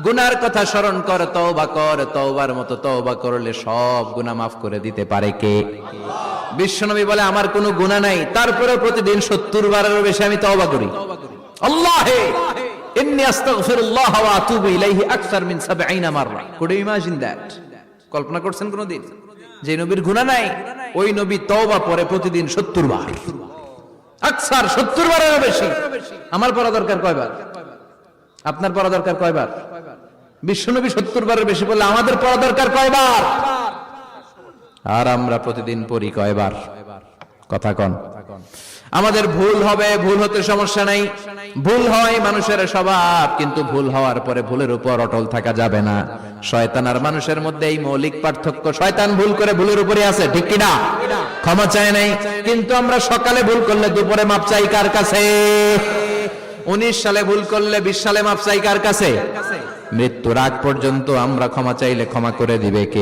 গুনার কথা স্মরণ কর, তওবা কর, তওবার মতো তওবা করলে সব গুনাহ মাফ করে দিতে পারে কে? বিশ্বনবী বলে আমার কোনো গুনাহ নাই, তারপরেও প্রতিদিন 70 বারেরও বেশি আমি তওবা করি। আল্লাহে ইন্নী আস্তাগফিরুল্লাহ ওয়া আতুবু ইলাইহি আকসার মিন 70 মাররা। Could you imagine that? কল্পনা করছেন কোনদিন যে নবীর গুনাহ নাই, ওই নবী তওবা পড়ে প্রতিদিন 70 বার, আকসার 70 বারেরও বেশি। আমার পড়া দরকার কয়বার? আপনার পড়া দরকার কয়বার? বিশ্বনবী 70 বারের বেশি বললে আমাদের পড়া দরকার কয়বার? আর আমরা প্রতিদিন পড়ি কয়বার? কথা কন। আমাদের ভুল হবে, ভুল হতে সমস্যা নাই, ভুল হয় মানুষের স্বভাব, কিন্তু ভুল হওয়ার পরে ভুলের উপর অটল থাকা যাবে না। শয়তান আর মানুষের মধ্যে এই মৌলিক পার্থক্য। শয়তান ভুল করে ভুলের উপরে আছে, ঠিক কিনা? ক্ষমা চায় নাই, কিন্তু আমরা সকালে ভুল করলে দুপুরে মাপ চাই কার কাছে? 19 সালে ভুল করলে 20 সালে মাপ চাই কার কাছে? মৃত্যুর আগ পর্যন্ত আমরা ক্ষমা চাইলে ক্ষমা করে দিবে কে?